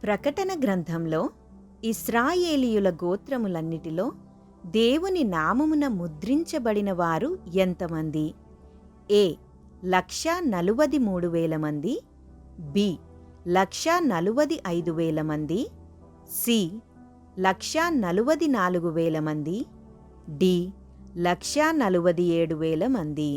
ప్రకటన గ్రంథంలో ఇశ్రాయేలీయుల గోత్రములన్నిటిలో దేవుని నామమున ముద్రించబడిన వారు ఎంతమంది? ఏ 1,43,000 మంది, బి 1,45,000 మంది, సి 1,44,000 మంది, డి 1,47,000 మంది.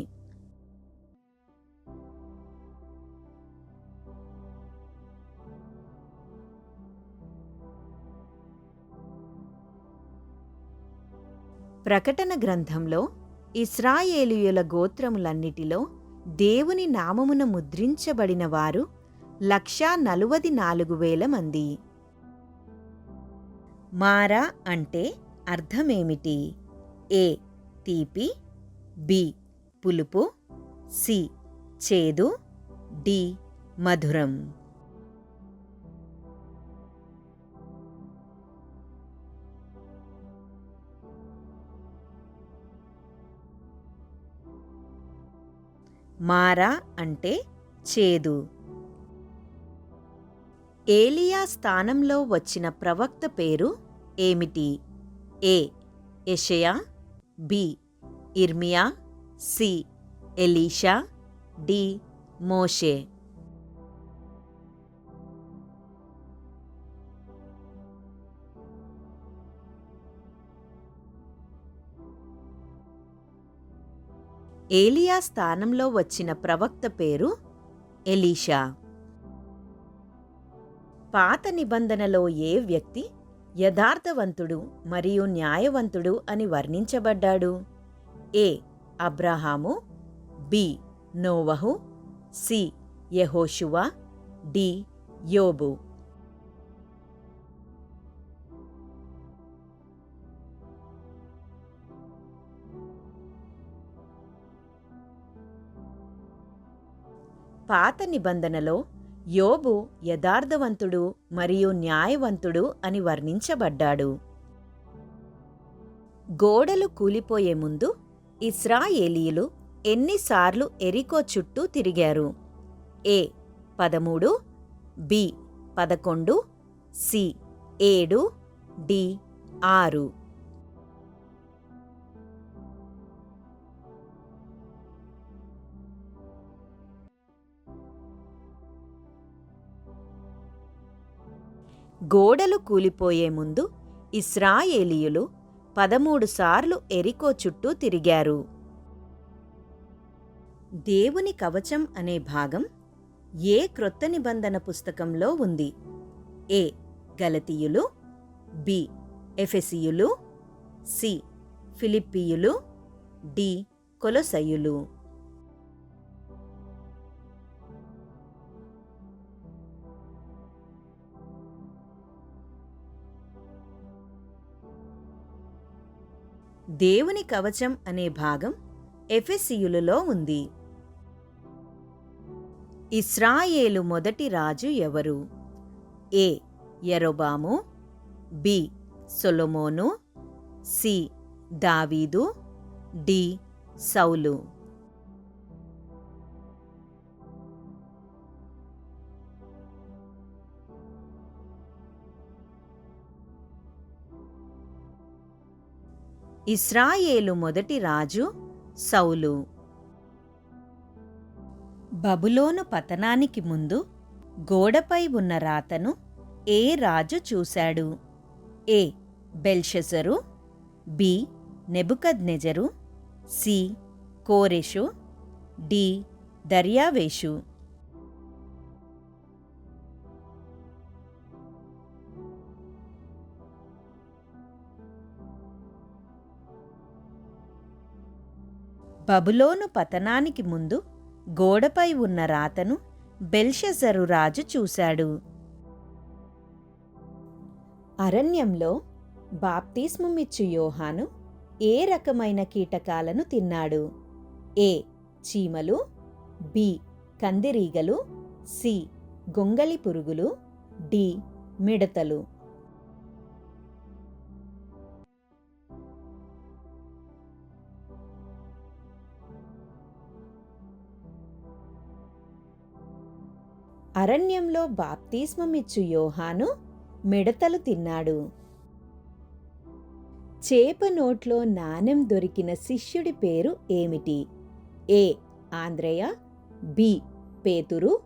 ప్రకటన గ్రంథంలో ఇశ్రాయేలీయుల గోత్రములన్నిటిలో దేవుని నామమున ముద్రించబడిన వారు 1,44,000 మంది. మారా అంటే అర్థమేమిటి? ఏ తీపి, బి పులుపు, సి చేదు, డి మధురం. మారా అంటే చేదు. ఏలియా స్థానంలో వచ్చిన ప్రవక్త పేరు ఏమిటి? ఏ యెషయా, బి ఇర్మియా, సి ఎలీషా, డి మోషే. ఏలియా స్థానంలో వచ్చిన ప్రవక్త పేరు ఎలీషా. పాత నిబంధనలో ఏ వ్యక్తి యథార్థవంతుడు మరియు న్యాయవంతుడు అని వర్ణించబడ్డాడు? ఏ అబ్రహాము, బి నోవహు, సి యెహోషువ, డి యోబు. పాత నిబంధనలో యోబు యథార్థవంతుడు మరియు న్యాయవంతుడు అని వర్ణించబడ్డాడు. గోడలు కూలిపోయే ముందు ఇశ్రాయేలీయులు ఎన్నిసార్లు ఎరికో చుట్టూ తిరిగారు? ఏ 13, బి 11, సి 7, డి 6. గోడలు కూలిపోయే ముందు ఇశ్రాయేలీయులు 13 సార్లు ఎరికో చుట్టూ తిరిగారు. దేవుని కవచం అనే భాగం ఏ క్రొత్త నిబంధన పుస్తకంలో ఉంది? ఏ గలతీయులు, బి ఎఫెసీయులు, సి ఫిలిప్పీయులు, డి కొలొసైయులు. దేవుని కవచం అనే భాగం ఎఫెసీయులలో ఉంది. ఇశ్రాయేలు మొదటి రాజు ఎవరు? ఏ యరొబాము, బి సొలొమోను, సి దావీదు, డి సౌలు. ఇశ్రాయేలు మొదటి రాజు సౌలు. బబులోను పతనానికి ముందు గోడపై ఉన్న రాతను ఏ రాజు చూశాడు? ఏ బెల్షెసరు, బి నెబుకద్నెజరు, సి కోరెషు, డి దర్యావేషు. బబులోను పతనానికి ముందు గోడపై ఉన్న రాతను బెల్షెసరు రాజు చూశాడు. అరణ్యంలో బాప్తిస్మమిచ్చు యోహాను ఏ రకమైన కీటకాలను తిన్నాడు? ఏ చీమలు, బి కందిరీగలు, సి గొంగళి పురుగులు, డి మిడతలు. అరణ్యంలో బాప్తిస్మమిచ్చు యోహాను మిడతలు తిన్నాడు. చేప నోట్లో నాణెం దొరికిన శిష్యుడి పేరు ఏమిటి? ఏ. ఆంద్రేయ, బి. పేతురు,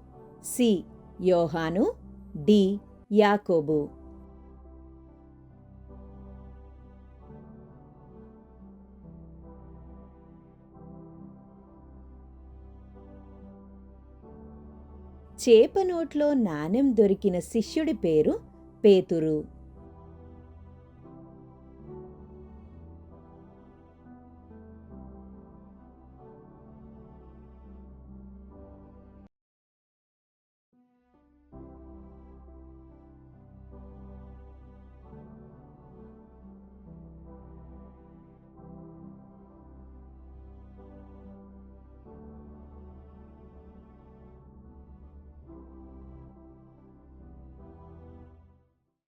సి. యోహాను, డి. యాకోబు. చేప నోట్లో నాణెం దొరికిన శిష్యుడి పేరు పేతురు.